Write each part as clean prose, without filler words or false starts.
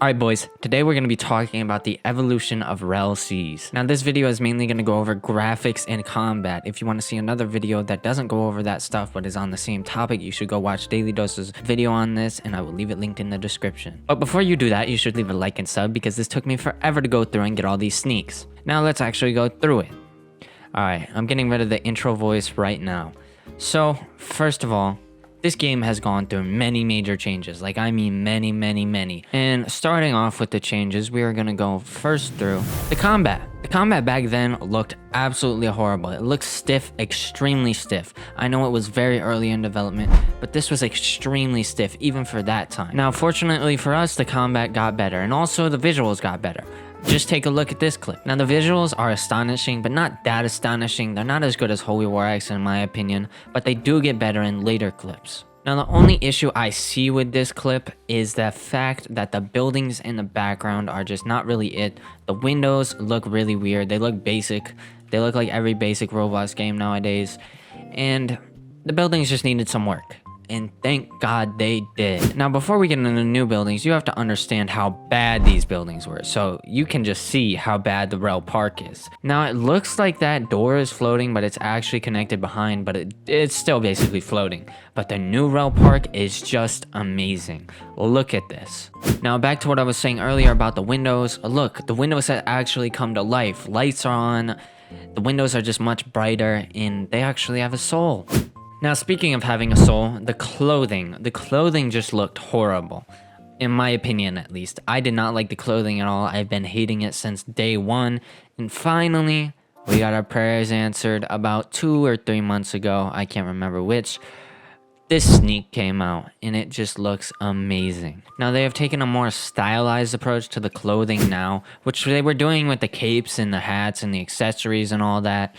Alright boys, today we're going to be talking about the evolution of Rell Cs. Now this video is mainly going to go over graphics and combat. If you want to see another video that doesn't go over that stuff but is on the same topic, you should go watch Daily Dose's video on this and I will leave it linked in the description. But before you do that, you should leave a like and sub because this took me forever to go through and get all these sneaks. Now let's actually go through it. Alright, I'm getting rid of the intro voice right now. So, first of all, this game has gone through many major changes, like I mean many. And starting off with the changes, we are going to go first through the combat. The combat back then looked absolutely horrible. It looked stiff, extremely stiff. I know it was very early in development, but this was extremely stiff even for that time. Now, fortunately for us, the combat got better and also the visuals got better. Just take a look at this clip. Now the visuals are astonishing, but not that astonishing. They're not as good as Holy War X in my opinion, but they do get better in later clips. Now the only issue I see with this clip is the fact that the buildings in the background are just not really it. The windows look really weird. They look basic. They look like every basic Roblox game nowadays. And the buildings just needed some work. And thank God they did. Now, before we get into the new buildings, you have to understand how bad these buildings were. So you can just see how bad the Rell Park is. Now, it looks like that door is floating, but it's actually connected behind, but it's still basically floating. But the new Rell Park is just amazing. Look at this. Now, back to what I was saying earlier about the windows. Look, the windows have actually come to life. Lights are on. The windows are just much brighter, and they actually have a soul. Now, speaking of having a soul, the clothing just looked horrible. In my opinion, at least. I did not like the clothing at all. I've been hating it since day one. And finally, we got our prayers answered about 2 or 3 months ago. I can't remember which. This sneak came out, and it just looks amazing. Now, they have taken a more stylized approach to the clothing now, which they were doing with the capes and the hats and the accessories and all that.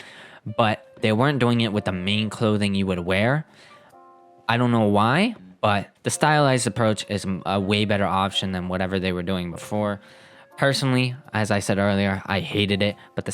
But they weren't doing it with the main clothing you would wear. I don't know why, but the stylized approach is a way better option than whatever they were doing before. Personally, as I said earlier, I hated it, but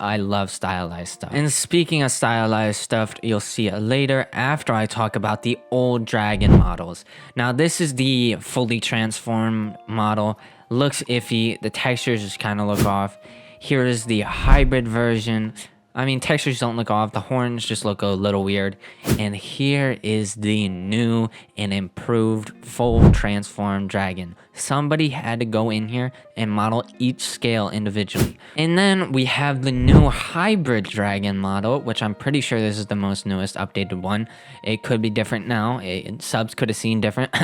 I love stylized stuff. And speaking of stylized stuff, you'll see it later after I talk about the old dragon models. Now, this is the fully transformed model. Looks iffy, the textures just kind of look off. Here is the hybrid version. I mean, textures don't look off. The horns just look a little weird. And here is the new and improved full transformed dragon. Somebody had to go in here and model each scale individually. And then we have the new hybrid dragon model, which I'm pretty sure this is the most newest updated one. It could be different now. Subs could have seen different.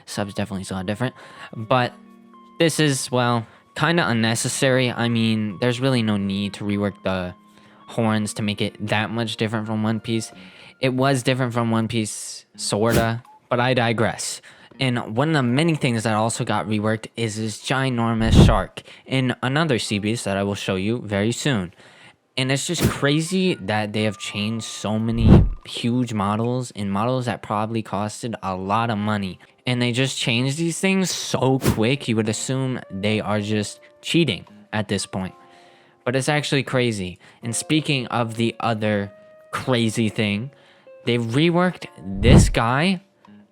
Subs definitely saw different. But this is, well, kind of unnecessary. I mean, there's really no need to rework the horns to make it that much different from One Piece. It was different from One Piece, sorta, but I digress. And one of the many things that also got reworked is this ginormous shark in another sea beast that I will show you very soon. And it's just crazy that they have changed so many huge models and models that probably costed a lot of money. And they just changed these things so quick, you would assume they are just cheating at this point. But it's actually crazy. And speaking of the other crazy thing, they reworked this guy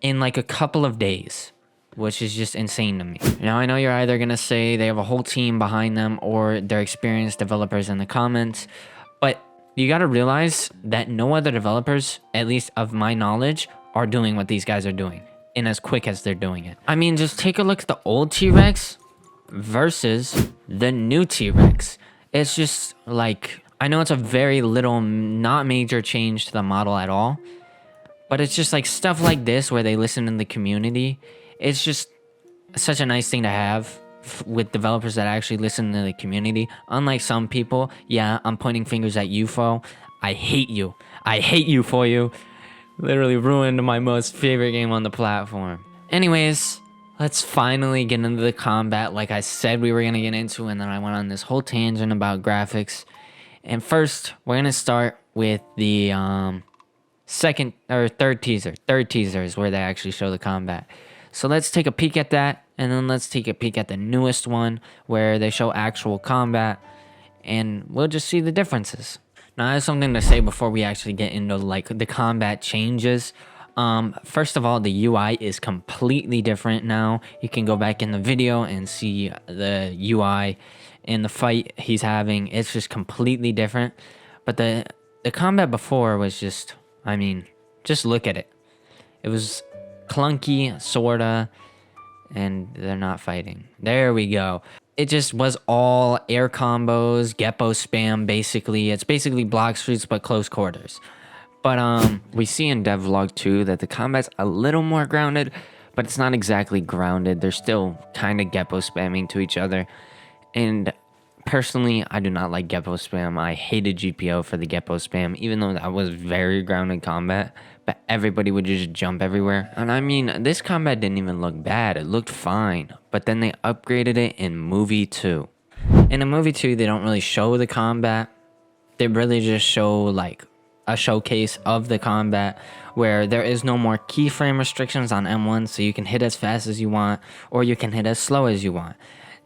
in like a couple of days, which is just insane to me. Now, I know you're either going to say they have a whole team behind them or they're experienced developers in the comments, but you got to realize that no other developers, at least of my knowledge, are doing what these guys are doing and as quick as they're doing it. I mean, just take a look at the old T-Rex versus the new T-Rex. It's just like, I know it's a very little, not major change to the model at all, but it's just like stuff like this where they listen to the community. It's just such a nice thing to have with developers that actually listen to the community. Unlike some people, yeah, I'm pointing fingers at UFO. I hate you. I hate you for you. Literally ruined my most favorite game on the platform. Anyways, let's finally get into the combat like I said we were going to get into, and then I went on this whole tangent about graphics. And first, we're going to start with the third teaser. Third teaser is where they actually show the combat. So let's take a peek at that, and then let's take a peek at the newest one where they show actual combat, and we'll just see the differences. Now, I have something to say before we actually get into like the combat changes. First of all, the UI is completely different now. You can go back in the video and see the UI in the fight he's having. It's just completely different. But the combat before was just, I mean, just look at it. It was clunky, sorta, and they're not fighting. There we go. It just was all air combos, Geppo spam, basically. It's basically block streets, but close quarters. But we see in Devlog 2 that the combat's a little more grounded, but it's not exactly grounded. They're still kind of Geppo spamming to each other. And personally, I do not like Geppo spam. I hated GPO for the Geppo spam, even though that was very grounded combat. But everybody would just jump everywhere. And I mean, this combat didn't even look bad. It looked fine. But then they upgraded it in Movie 2. In a Movie 2, they don't really show the combat. They really just show like a showcase of the combat where there is no more keyframe restrictions on M1, so you can hit as fast as you want or you can hit as slow as you want.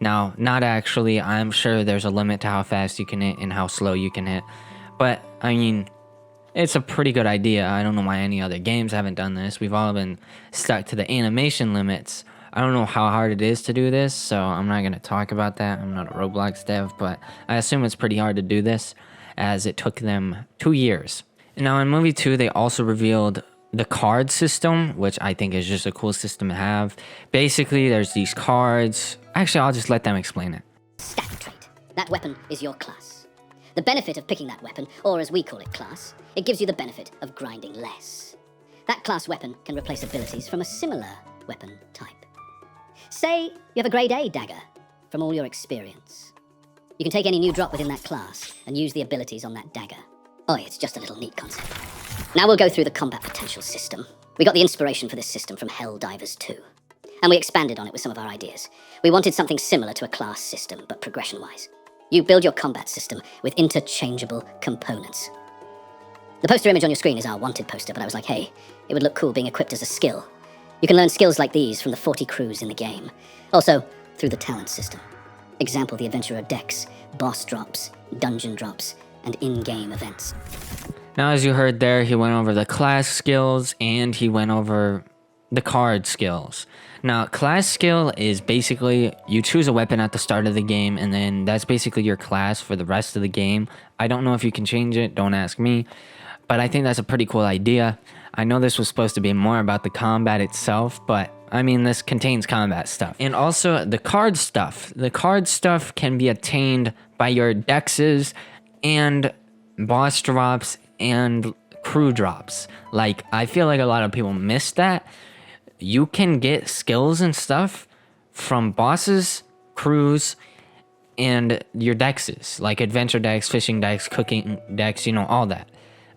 Now, not actually. I'm sure there's a limit to how fast you can hit and how slow you can hit. But, I mean, it's a pretty good idea. I don't know why any other games haven't done this. We've all been stuck to the animation limits. I don't know how hard it is to do this, so I'm not going to talk about that. I'm not a Roblox dev, but I assume it's pretty hard to do this, as it took them 2 years. Now, in Movie 2, they also revealed the card system, which I think is just a cool system to have. Basically, there's these cards. Actually, I'll just let them explain it. Static trait. That weapon is your class. The benefit of picking that weapon, or as we call it class, it gives you the benefit of grinding less. That class weapon can replace abilities from a similar weapon type. Say you have a grade A dagger from all your experience. You can take any new drop within that class and use the abilities on that dagger. Oh, it's just a little neat concept. Now we'll go through the combat potential system. We got the inspiration for this system from Helldivers 2. And we expanded on it with some of our ideas. We wanted something similar to a class system, but progression-wise. You build your combat system with interchangeable components. The poster image on your screen is our wanted poster, but I was like, hey, it would look cool being equipped as a skill. You can learn skills like these from the 40 crews in the game. Also, through the talent system. Example, the Adventurer Dex, boss drops, dungeon drops, and in-game events. Now, as you heard there, he went over the class skills and he went over the card skills. Now, class skill is basically you choose a weapon at the start of the game and then that's basically your class for the rest of the game. I don't know if you can change it, don't ask me, but I think that's a pretty cool idea. I know this was supposed to be more about the combat itself, but I mean, this contains combat stuff. And also the card stuff. The card stuff can be attained by your dexes and boss drops and crew drops. Like, I feel like a lot of people miss that. You can get skills and stuff from bosses, crews, and your dexes. Like adventure dex, fishing dex, cooking dex, you know, all that.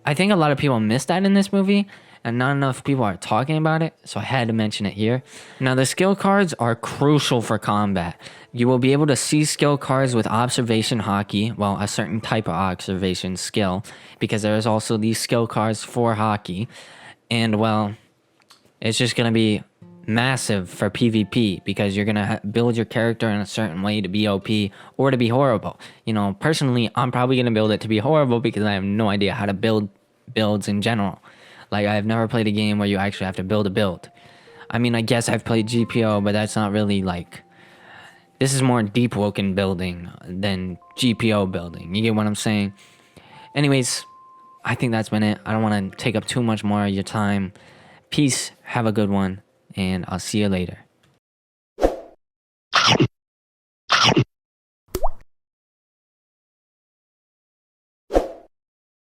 I think a lot of people miss that in this movie, and not enough people are talking about it, so I had to mention it here. Now, the skill cards are crucial for combat. You will be able to see skill cards with observation hockey, well, a certain type of observation skill, because there is also these skill cards for hockey, and well, it's just going to be massive for PvP, because you're going to build your character in a certain way to be OP or to be horrible. You know, personally, I'm probably going to build it to be horrible because I have no idea how to build builds in general. Like, I've never played a game where you actually have to build a build. I mean, I guess I've played GPO, but that's not really like... This is more deep woken building than GPO building. You get what I'm saying? Anyways, I think that's been it. I don't want to take up too much more of your time. Peace, have a good one, and I'll see you later.